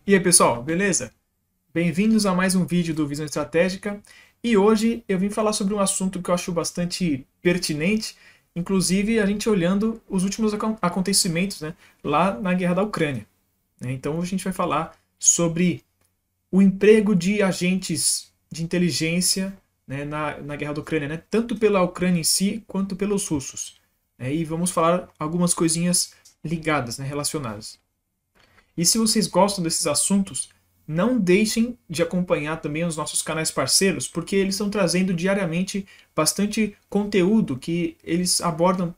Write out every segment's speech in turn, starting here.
E aí pessoal, beleza? Bem-vindos a mais um vídeo do Visão Estratégica e hoje eu vim falar sobre um assunto que eu acho bastante pertinente, inclusive a gente olhando os últimos acontecimentos, né, lá na guerra da Ucrânia, né? Então a gente vai falar sobre o emprego de agentes de inteligência, né, na guerra da Ucrânia, né, tanto pela Ucrânia em si quanto pelos russos, né? E vamos falar algumas coisinhas ligadas, né, relacionadas. E se vocês gostam desses assuntos, não deixem de acompanhar também os nossos canais parceiros, porque eles estão trazendo diariamente bastante conteúdo que eles abordam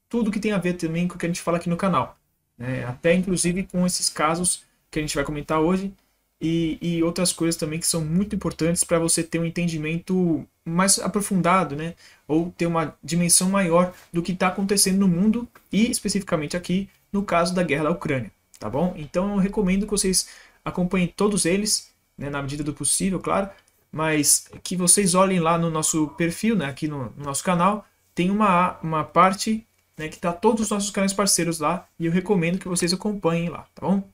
tudo que tem a ver também com o que a gente fala aqui no canal, né? Até inclusive com esses casos que a gente vai comentar hoje e outras coisas também que são muito importantes para você ter um entendimento mais aprofundado, né? Ou ter uma dimensão maior do que está acontecendo no mundo e especificamente aqui no caso da guerra da Ucrânia, tá bom? Então eu recomendo que vocês acompanhem todos eles, né, na medida do possível, claro, mas que vocês olhem lá no nosso perfil, né, aqui no nosso canal, tem uma parte, né, que está todos os nossos canais parceiros lá e eu recomendo que vocês acompanhem lá, tá bom?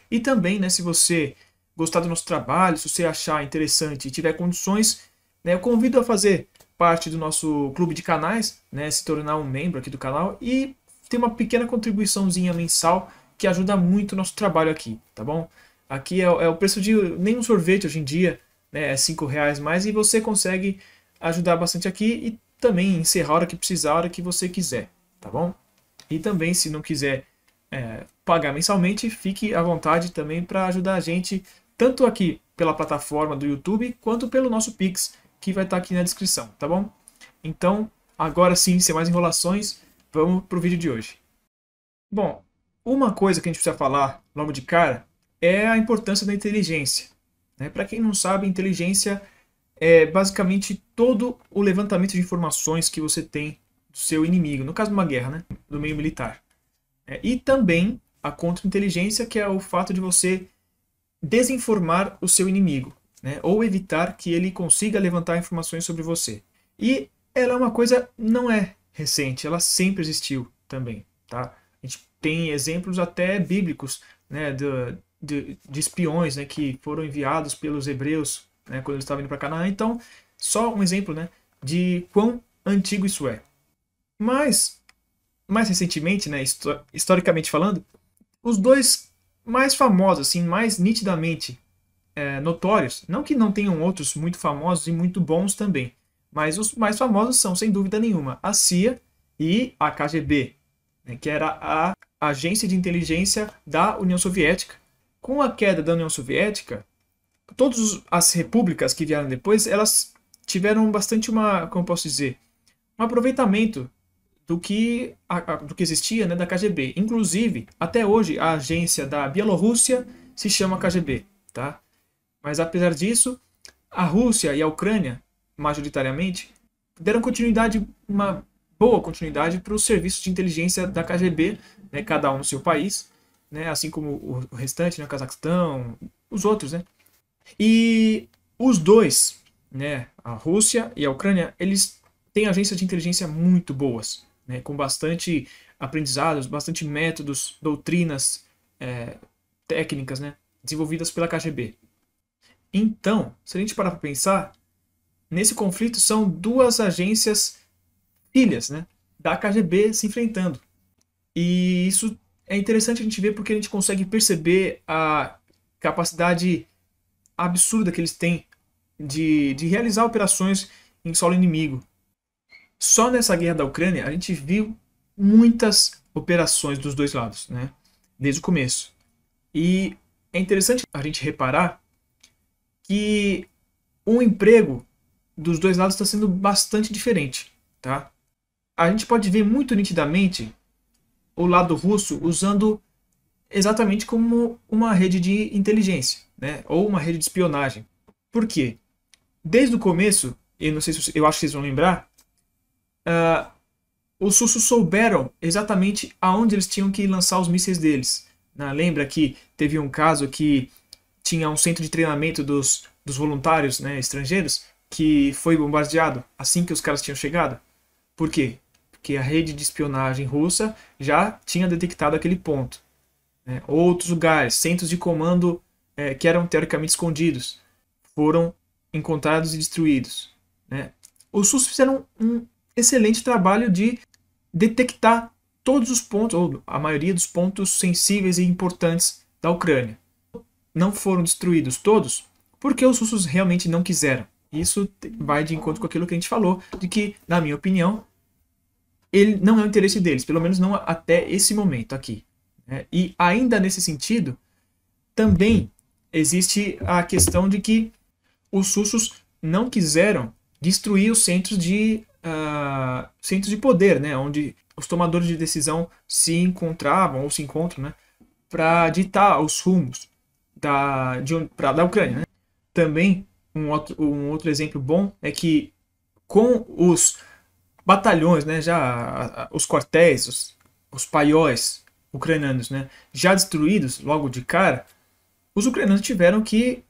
E também, né, se você gostar do nosso trabalho, se você achar interessante e tiver condições, né, eu convido a fazer parte do nosso clube de canais, né, se tornar um membro aqui do canal e ter uma pequena contribuiçãozinha mensal que ajuda muito o nosso trabalho aqui, tá bom? Aqui é o preço de nem um sorvete hoje em dia, né, é R$ 5 mais e você consegue ajudar bastante aqui e também encerrar a hora que precisar, a hora que você quiser, tá bom? E também, se não quiser pagar mensalmente, fique à vontade também para ajudar a gente, tanto aqui pela plataforma do YouTube, quanto pelo nosso Pix, que vai estar aqui na descrição, tá bom? Então, agora sim, sem mais enrolações, vamos para o vídeo de hoje. Bom, uma coisa que a gente precisa falar logo de cara é a importância da inteligência, né? Para quem não sabe, inteligência é basicamente todo o levantamento de informações que você tem do seu inimigo, no caso de uma guerra, né? Do meio militar. E também a contra-inteligência, que é o fato de você desinformar o seu inimigo, né? Ou evitar que ele consiga levantar informações sobre você. E ela é uma coisa, não é recente, ela sempre existiu também, tá? A gente tem exemplos até bíblicos, né, de espiões, né, que foram enviados pelos hebreus, né, quando eles estavam indo para Canaã. Então, só um exemplo, né, de quão antigo isso é. Mas, mais recentemente, né, historicamente falando, os dois mais famosos, assim, mais nitidamente notórios, não que não tenham outros muito famosos e muito bons também, mas os mais famosos são, sem dúvida nenhuma, a CIA e a KGB, né, que era a agência de inteligência da União Soviética. Com a queda da União Soviética, todas as repúblicas que vieram depois, elas tiveram bastante como posso dizer, um aproveitamento do que existia, né, da KGB. Inclusive, até hoje, a agência da Bielorrússia se chama KGB, tá? Mas apesar disso, a Rússia e a Ucrânia, majoritariamente, deram continuidade, uma boa continuidade para os serviços de inteligência da KGB, né, cada um no seu país, né, assim como o restante, né, o Cazaquistão, os outros, né? E os dois, né, a Rússia e a Ucrânia, eles têm agências de inteligência muito boas, né, com bastante aprendizados, bastante métodos, doutrinas, técnicas, né, desenvolvidas pela KGB. Então, se a gente parar para pensar, nesse conflito são duas agências filhas, né, da KGB se enfrentando. E isso é interessante a gente ver porque a gente consegue perceber a capacidade absurda que eles têm de realizar operações em solo inimigo. Só nessa guerra da Ucrânia a gente viu muitas operações dos dois lados, né, desde o começo. E é interessante a gente reparar que o emprego dos dois lados está sendo bastante diferente, tá? A gente pode ver muito nitidamente o lado russo usando exatamente como uma rede de inteligência, né? Ou uma rede de espionagem. Por quê? Desde o começo, eu não sei se eu acho que vocês vão lembrar, os russos souberam exatamente aonde eles tinham que lançar os mísseis deles, né? Lembra que teve um caso que tinha um centro de treinamento dos voluntários, né, estrangeiros que foi bombardeado assim que os caras tinham chegado? Por quê? Porque a rede de espionagem russa já tinha detectado aquele ponto, né? Outros lugares, centros de comando que eram teoricamente escondidos foram encontrados e destruídos, né? Os russos fizeram um excelente trabalho de detectar todos os pontos, ou a maioria dos pontos sensíveis e importantes da Ucrânia. Não foram destruídos todos porque os russos realmente não quiseram. Isso vai de encontro com aquilo que a gente falou, de que, na minha opinião, ele não é o interesse deles, pelo menos não até esse momento aqui, né? E ainda nesse sentido, também existe a questão de que os russos não quiseram destruir os centros de poder, né? Onde os tomadores de decisão se encontravam ou se encontram, né? Para ditar os rumos da Ucrânia, né? Também um outro exemplo bom é que com os batalhões, né, já os quartéis, os paióis ucranianos, né, já destruídos logo de cara, os ucranianos tiveram que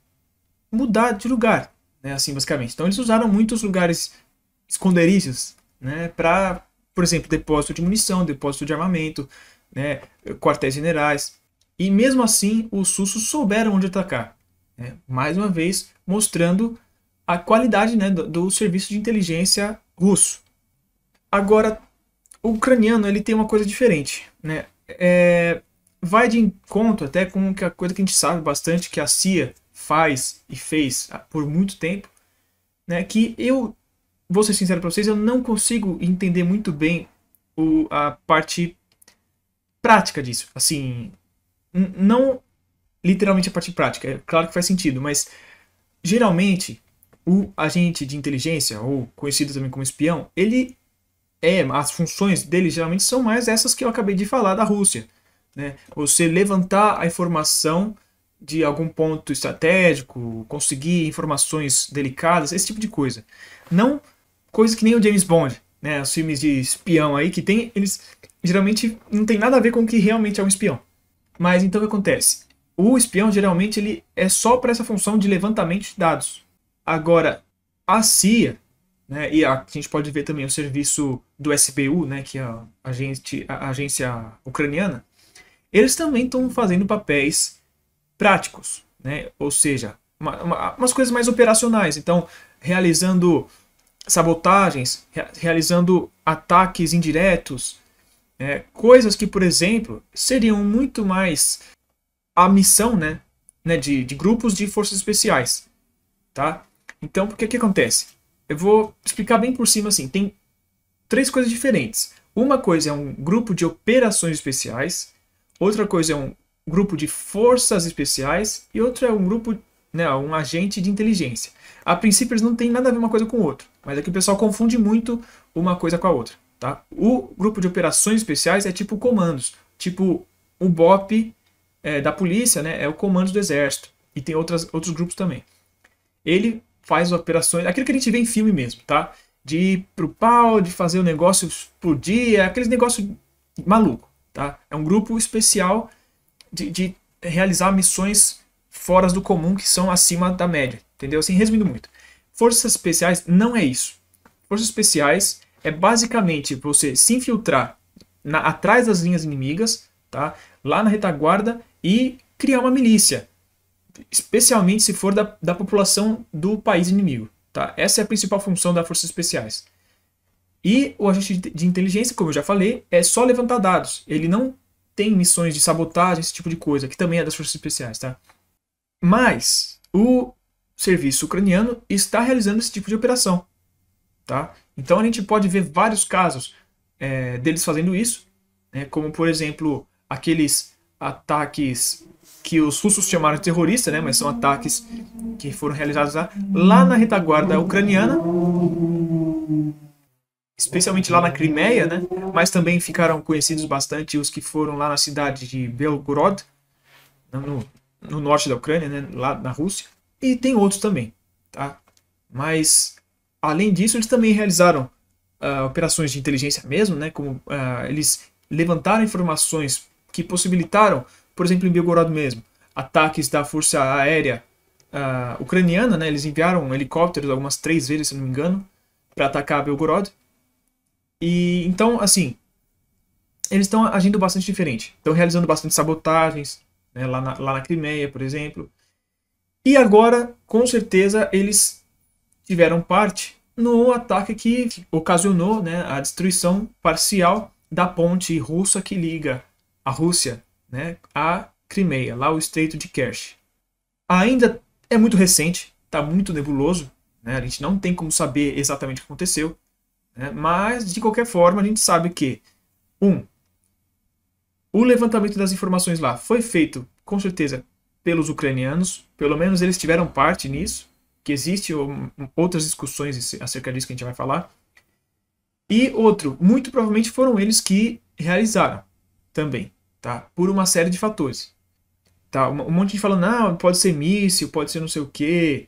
mudar de lugar, né, assim basicamente. Então eles usaram muitos lugares esconderijos, né, para, por exemplo, depósito de munição, depósito de armamento, né, quartéis generais. E mesmo assim, os russos souberam onde atacar, né, mais uma vez mostrando a qualidade, né, do serviço de inteligência russo. Agora, o ucraniano ele tem uma coisa diferente, né? Vai de encontro até com a coisa que a gente sabe bastante que a CIA faz e fez por muito tempo, né? Que eu vou ser sincero para vocês, eu não consigo entender muito bem a parte prática disso. Assim, não literalmente a parte prática, é claro que faz sentido, mas geralmente o agente de inteligência, ou conhecido também como espião, as funções dele geralmente são mais essas que eu acabei de falar da Rússia, né? Você levantar a informação de algum ponto estratégico, conseguir informações delicadas, esse tipo de coisa. Não coisa que nem o James Bond, né? Os filmes de espião aí que tem, eles geralmente não tem nada a ver com o que realmente é um espião. Mas então o que acontece? O espião geralmente ele é só para essa função de levantamento de dados. Agora, a CIA, né, e a gente pode ver também o serviço do SBU, né, que é a agência ucraniana, eles também estão fazendo papéis práticos, né, ou seja, umas coisas mais operacionais. Então, realizando sabotagens, realizando ataques indiretos, coisas que, por exemplo, seriam muito mais a missão, né, de grupos de forças especiais, tá? Então, o que acontece? Eu vou explicar bem por cima assim. Tem três coisas diferentes. Uma coisa é um grupo de operações especiais, outra coisa é um grupo de forças especiais e outra é um grupo, né, um agente de inteligência. A princípio eles não têm nada a ver uma coisa com o outro, mas é que o pessoal confunde muito uma coisa com a outra, tá? O grupo de operações especiais é tipo comandos, tipo o BOP da polícia, né, é o comando do exército, e tem outros grupos também. Ele faz operações, aquilo que a gente vê em filme mesmo, tá? De ir pro pau, de fazer o negócio explodir, aqueles negócios maluco, tá? É um grupo especial de realizar missões fora do comum que são acima da média, entendeu? Assim, resumindo muito. Forças especiais não é isso. Forças especiais é basicamente você se infiltrar atrás das linhas inimigas, tá? Lá na retaguarda e criar uma milícia, especialmente se for da população do país inimigo, tá? Essa é a principal função das forças especiais. E o agente de inteligência, como eu já falei, é só levantar dados. Ele não tem missões de sabotagem, esse tipo de coisa, que também é das forças especiais, tá? Mas o serviço ucraniano está realizando esse tipo de operação, tá? Então a gente pode ver vários casos deles fazendo isso, né? Como por exemplo aqueles ataques que os russos chamaram de terrorista, né? Mas são ataques que foram realizados lá na retaguarda ucraniana, especialmente lá na Crimeia, né? Mas também ficaram conhecidos bastante os que foram lá na cidade de Belgorod, no norte da Ucrânia, né? Lá na Rússia, e tem outros também, tá? Mas além disso, eles também realizaram operações de inteligência mesmo, né? Como eles levantaram informações que possibilitaram, por exemplo, em Belgorod mesmo, ataques da força aérea ucraniana, né? Eles enviaram helicópteros algumas 3 vezes, se não me engano, para atacar Belgorod. E então, assim, eles estão agindo bastante diferente. Estão realizando bastante sabotagens, né, lá na Crimeia, por exemplo. E agora, com certeza, eles tiveram parte no ataque que ocasionou, né, a destruição parcial da ponte russa que liga a Rússia, né, à Crimeia, lá o Estreito de Kerch. Ainda é muito recente, está muito nebuloso, né, a gente não tem como saber exatamente o que aconteceu, né, mas de qualquer forma a gente sabe que, o levantamento das informações lá foi feito, com certeza, pelos ucranianos, pelo menos eles tiveram parte nisso, que existem outras discussões acerca disso que a gente vai falar. E outro, muito provavelmente foram eles que realizaram também, tá? Por uma série de fatores. Tá? Um monte de gente falando, não, pode ser míssil, pode ser não sei o quê.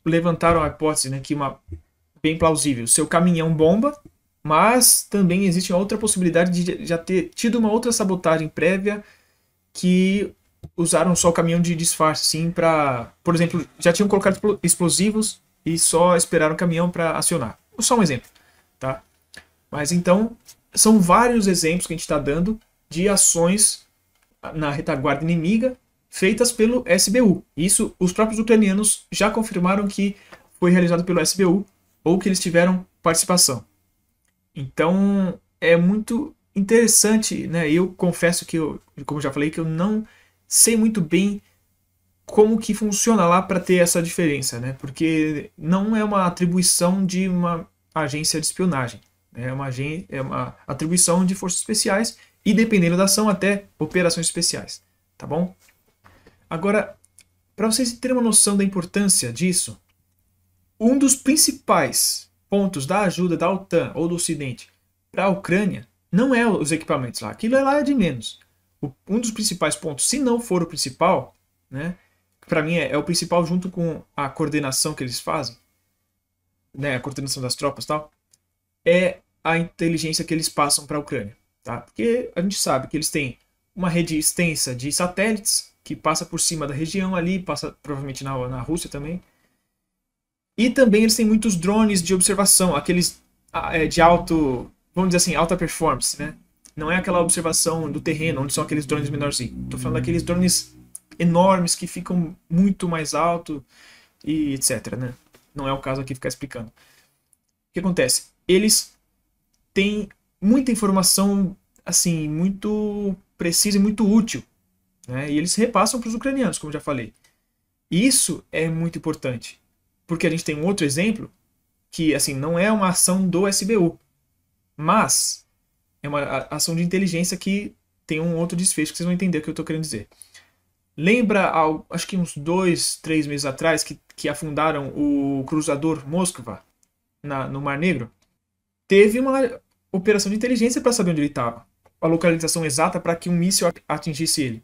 Levantaram a hipótese, né, que bem plausível, seu caminhão bomba, mas também existe outra possibilidade de já ter tido uma outra sabotagem prévia que usaram só o caminhão de disfarce, sim, para, por exemplo, já tinham colocado explosivos e só esperaram o caminhão para acionar. Só um exemplo, tá? Mas então, são vários exemplos que a gente está dando de ações na retaguarda inimiga feitas pelo SBU. Isso, os próprios ucranianos já confirmaram que foi realizado pelo SBU ou que eles tiveram participação. Então, é muito interessante, né? Eu confesso que, como já falei, que eu não sei muito bem como que funciona lá para ter essa diferença, né? Porque não é uma atribuição de uma agência de espionagem, né? É uma atribuição de forças especiais e, dependendo da ação, até operações especiais, tá bom? Agora, para vocês terem uma noção da importância disso, um dos principais pontos da ajuda da OTAN ou do Ocidente para a Ucrânia não é os equipamentos lá, aquilo lá é de menos. Um dos principais pontos, se não for o principal, né, para mim é o principal junto com a coordenação que eles fazem, né, a coordenação das tropas e tal, é a inteligência que eles passam para a Ucrânia. Tá? Porque a gente sabe que eles têm uma rede extensa de satélites que passa por cima da região ali, passa provavelmente na Rússia também. E também eles têm muitos drones de observação, aqueles de alto, vamos dizer assim, alta performance, né? Não é aquela observação do terreno, onde são aqueles drones menorzinhos. Estou falando daqueles drones enormes que ficam muito mais alto e etc, né? Não é o caso aqui ficar explicando. O que acontece? Eles têm muita informação, assim, muito precisa e muito útil, né? E eles repassam para os ucranianos, como já falei. Isso é muito importante, porque a gente tem um outro exemplo que, assim, não é uma ação do SBU, mas é uma ação de inteligência que tem um outro desfecho que vocês vão entender o que eu estou querendo dizer. Lembra, acho que uns 2, 3 meses atrás, que afundaram o cruzador Moskva no Mar Negro? Teve uma operação de inteligência para saber onde ele estava, a localização exata para que um míssil atingisse ele.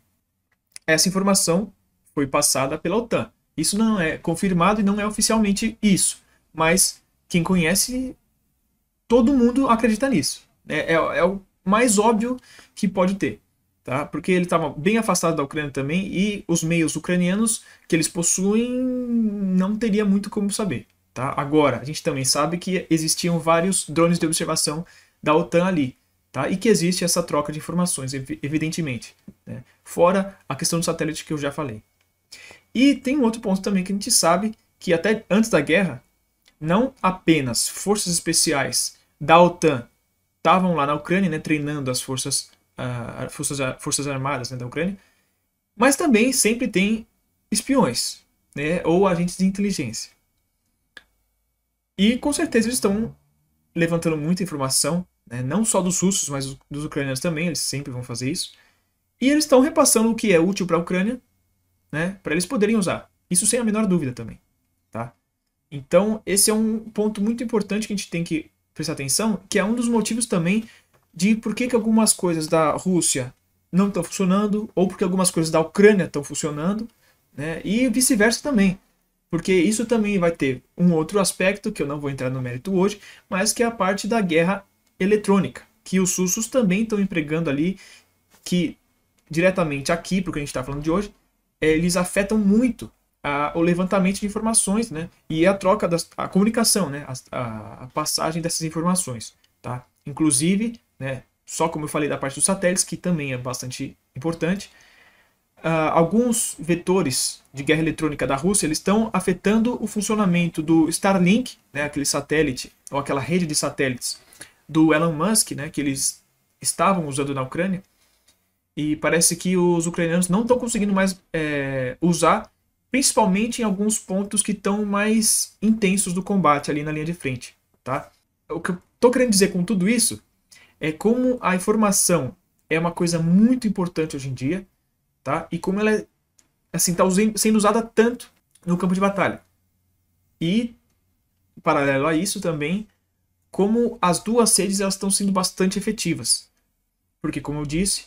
Essa informação foi passada pela OTAN. Isso não é confirmado e não é oficialmente isso, mas quem conhece, todo mundo acredita nisso. É o mais óbvio que pode ter, tá? Porque ele estava bem afastado da Ucrânia também e os meios ucranianos que eles possuem não teria muito como saber, tá? Agora, a gente também sabe que existiam vários drones de observação da OTAN ali, tá? E que existe essa troca de informações, evidentemente, né? Fora a questão do satélite que eu já falei. E tem um outro ponto também que a gente sabe que até antes da guerra, não apenas forças especiais da OTAN estavam lá na Ucrânia, né, treinando as forças armadas, né, da Ucrânia, mas também sempre tem espiões, né, ou agentes de inteligência. E com certeza eles estão levantando muita informação, né, não só dos russos, mas dos ucranianos também, eles sempre vão fazer isso. E eles estão repassando o que é útil para a Ucrânia, né, para eles poderem usar. Isso sem a menor dúvida também. Tá? Então, esse é um ponto muito importante que a gente tem que prestar atenção, que é um dos motivos também de por que algumas coisas da Rússia não estão funcionando, ou porque algumas coisas da Ucrânia estão funcionando, né, e vice-versa também. Porque isso também vai ter um outro aspecto, que eu não vou entrar no mérito hoje, mas que é a parte da guerra eletrônica, que os russos também estão empregando ali, que diretamente aqui, porque a gente está falando de hoje, eles afetam muito o levantamento de informações, né, e a troca, a comunicação, né, a passagem dessas informações. Tá? Inclusive, né, só como eu falei da parte dos satélites, que também é bastante importante, alguns vetores de guerra eletrônica da Rússia, eles estão afetando o funcionamento do Starlink, né, aquele satélite, ou aquela rede de satélites do Elon Musk, né, que eles estavam usando na Ucrânia, e parece que os ucranianos não estão conseguindo mais usar, principalmente em alguns pontos que estão mais intensos do combate ali na linha de frente. Tá? O que eu estou querendo dizer com tudo isso é como a informação é uma coisa muito importante hoje em dia, tá? E como ela está sendo usada tanto no campo de batalha. E, paralelo a isso também, como as duas redes elas estão sendo bastante efetivas. Porque, como eu disse,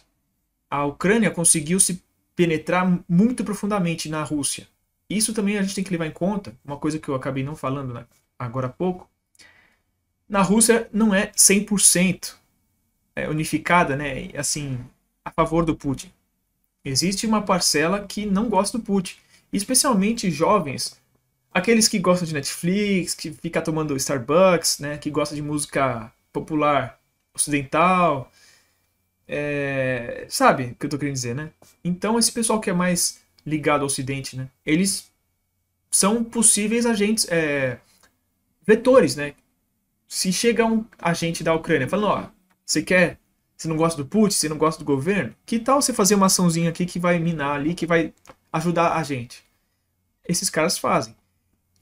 a Ucrânia conseguiu se penetrar muito profundamente na Rússia. Isso também a gente tem que levar em conta, uma coisa que eu acabei não falando, né, agora há pouco. Na Rússia não é 100% unificada, né, assim, a favor do Putin. Existe uma parcela que não gosta do Putin, especialmente jovens, aqueles que gostam de Netflix, que fica tomando Starbucks, né, que gostam de música popular ocidental, sabe o que eu tô querendo dizer, né? Então esse pessoal que é mais ligado ao Ocidente, né, eles são possíveis agentes, vetores, né? Se chega um agente da Ucrânia falando, ó, você não gosta do Putin, você não gosta do governo, que tal você fazer uma açãozinha aqui que vai minar ali, que vai ajudar a gente? Esses caras fazem.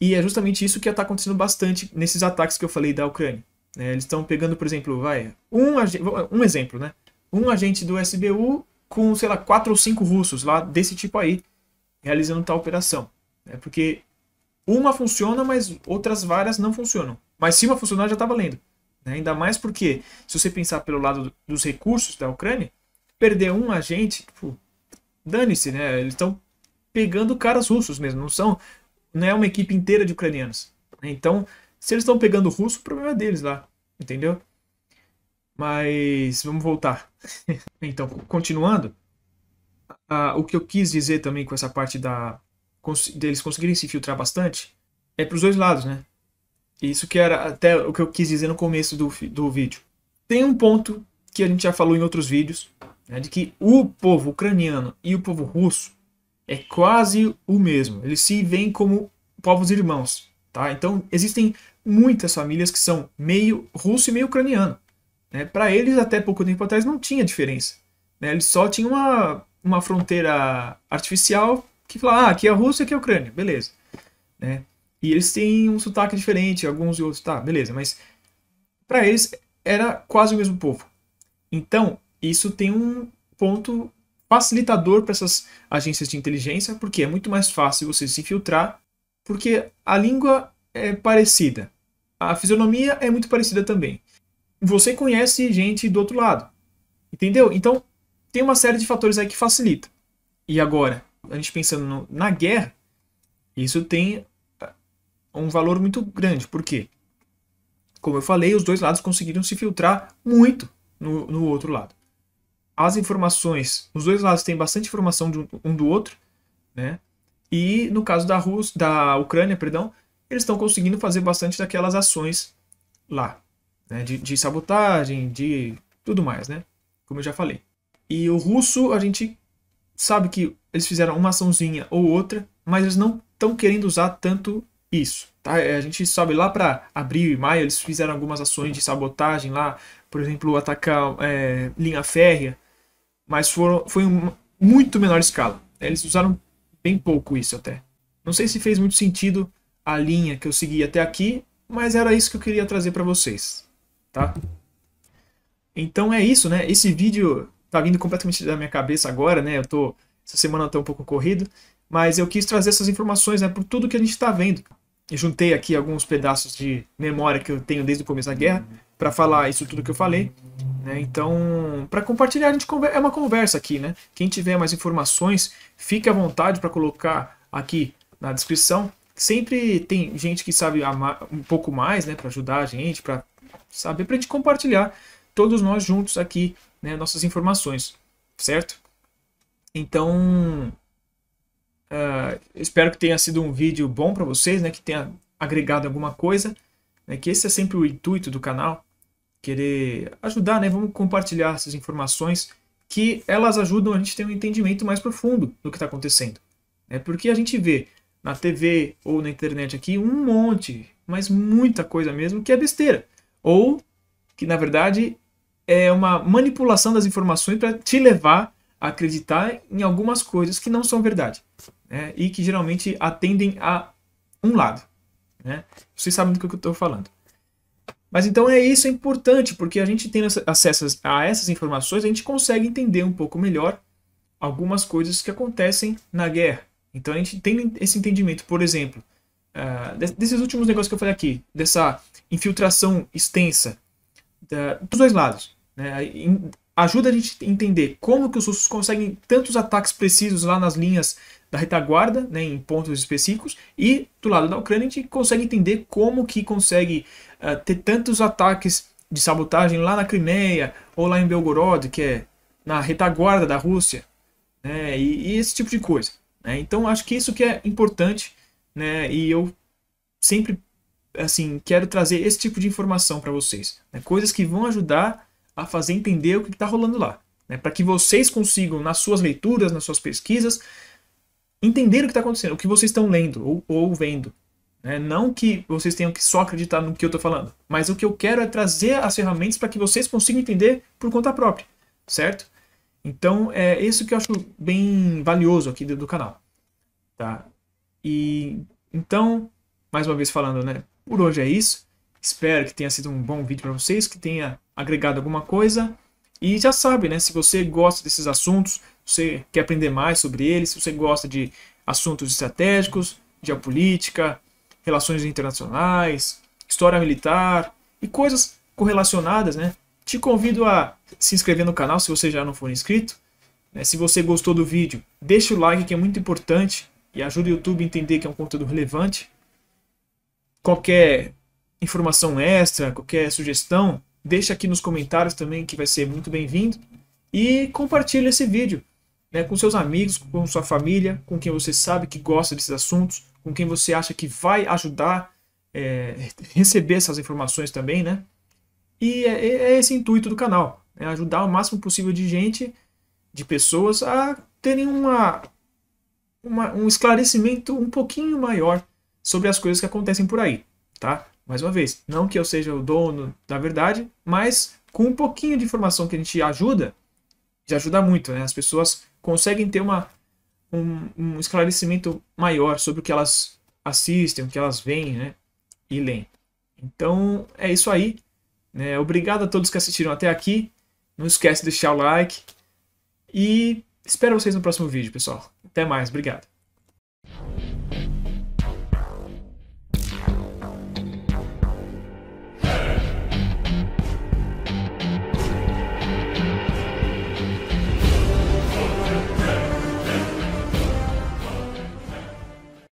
E é justamente isso que está acontecendo bastante nesses ataques que eu falei da Ucrânia. Eles estão pegando, por exemplo, um exemplo, né? Um agente do SBU com, sei lá, 4 ou 5 russos lá desse tipo aí, realizando tal operação. Porque uma funciona, mas outras várias não funcionam. Mas se uma funcionar, já está valendo. Ainda mais porque, se você pensar pelo lado dos recursos da Ucrânia, perder um agente, tipo, dane-se, né? Eles estão pegando caras russos mesmo, não é uma equipe inteira de ucranianos. Então, se eles estão pegando russo, o problema é deles lá, entendeu? Mas vamos voltar. Então, continuando, o que eu quis dizer também com essa parte deles conseguirem se filtrar bastante é para os dois lados, né? Isso que era até o que eu quis dizer no começo do vídeo. Tem um ponto que a gente já falou em outros vídeos, né, de que o povo ucraniano e o povo russo é quase o mesmo. Eles se veem como povos irmãos. Tá? Então existem muitas famílias que são meio russo e meio ucraniano. Para eles, até pouco tempo atrás, não tinha diferença. Eles só tinham uma fronteira artificial que falava, aqui é a Rússia, aqui é a Ucrânia, beleza. E eles têm um sotaque diferente, alguns e outros, tá, beleza, mas para eles era quase o mesmo povo. Então, isso tem um ponto facilitador para essas agências de inteligência, porque é muito mais fácil você se infiltrar, porque a língua é parecida, a fisionomia é muito parecida também. Você conhece gente do outro lado, entendeu? Então, tem uma série de fatores aí que facilita. E agora, a gente pensando na guerra, isso tem um valor muito grande. Por quê? Como eu falei, os dois lados conseguiram se filtrar muito no outro lado. As informações, os dois lados têm bastante informação de um do outro, né? E no caso da Ucrânia, perdão, eles estão conseguindo fazer bastante daquelas ações lá, né? De sabotagem, de tudo mais, né? Como eu já falei. E o russo, a gente sabe que eles fizeram uma açãozinha ou outra, mas eles não estão querendo usar tanto isso. Tá? A gente sabe lá para abril e maio eles fizeram algumas ações de sabotagem lá, por exemplo, atacar linha férrea, mas foi muito menor escala. Eles usaram bem pouco isso até. Não sei se fez muito sentido a linha que eu segui até aqui, mas era isso que eu queria trazer para vocês. Tá? Então é isso, né? Esse vídeo tá vindo completamente da minha cabeça agora, né? Essa semana eu tô um pouco corrido, mas eu quis trazer essas informações, né, por tudo que a gente está vendo. Eu juntei aqui alguns pedaços de memória que eu tenho desde o começo da guerra para falar isso tudo que eu falei, né? Então, para compartilhar, é uma conversa aqui, né? Quem tiver mais informações, fique à vontade para colocar aqui na descrição. Sempre tem gente que sabe um pouco mais, né, para ajudar a gente, para saber, para a gente compartilhar todos nós juntos aqui, né, nossas informações, certo? Então, espero que tenha sido um vídeo bom para vocês, né, que tenha agregado alguma coisa, né, que esse é sempre o intuito do canal, querer ajudar, né, vamos compartilhar essas informações que elas ajudam a gente a ter um entendimento mais profundo do que está acontecendo. Porque a gente vê na TV ou na internet aqui um monte, mas muita coisa mesmo, que é besteira. Ou que, na verdade, é uma manipulação das informações para te levar a acreditar em algumas coisas que não são verdade. E que geralmente atendem a um lado. Vocês sabem do que eu estou falando. Mas então isso é importante, porque a gente tendo acesso a essas informações, a gente consegue entender um pouco melhor algumas coisas que acontecem na guerra. Então a gente tem esse entendimento, por exemplo, desses últimos negócios que eu falei aqui, dessa infiltração extensa dos dois lados. Ajuda a gente a entender como que os russos conseguem tantos ataques precisos lá nas linhas da retaguarda, em pontos específicos, e do lado da Ucrânia a gente consegue entender como que consegue ter tantos ataques de sabotagem lá na Crimeia ou lá em Belgorod, que é na retaguarda da Rússia, e esse tipo de coisa. Então acho que isso que é importante, e eu sempre quero trazer esse tipo de informação para vocês, coisas que vão ajudar a fazer entender o que está rolando lá, para que vocês consigam, nas suas leituras, nas suas pesquisas, entender o que está acontecendo, o que vocês estão lendo ou vendo. Não que vocês tenham que só acreditar no que eu estou falando, mas o que eu quero é trazer as ferramentas para que vocês consigam entender por conta própria, certo? Então é isso que eu acho bem valioso aqui do canal. Tá? E então, mais uma vez falando, por hoje é isso. Espero que tenha sido um bom vídeo para vocês, que tenha agregado alguma coisa. E já sabe, se você gosta desses assuntos, você quer aprender mais sobre eles, se você gosta de assuntos estratégicos, geopolítica, relações internacionais, história militar e coisas correlacionadas, te convido a se inscrever no canal se você já não for inscrito. Se você gostou do vídeo, deixa o like, que é muito importante e ajuda o YouTube a entender que é um conteúdo relevante. Qualquer informação extra, qualquer sugestão, deixa aqui nos comentários também, que vai ser muito bem-vindo. E compartilhe esse vídeo com seus amigos, com sua família, com quem você sabe que gosta desses assuntos, com quem você acha que vai ajudar receber essas informações também, E é esse o intuito do canal, ajudar o máximo possível de gente, de pessoas, a terem um esclarecimento um pouquinho maior sobre as coisas que acontecem por aí, tá? Mais uma vez, não que eu seja o dono da verdade, mas com um pouquinho de informação que a gente ajuda, já ajuda muito, As pessoas conseguem ter um esclarecimento maior sobre o que elas assistem, o que elas veem, e leem. Então, é isso aí. Obrigado a todos que assistiram até aqui. Não esquece de deixar o like. E espero vocês no próximo vídeo, pessoal. Até mais, obrigado.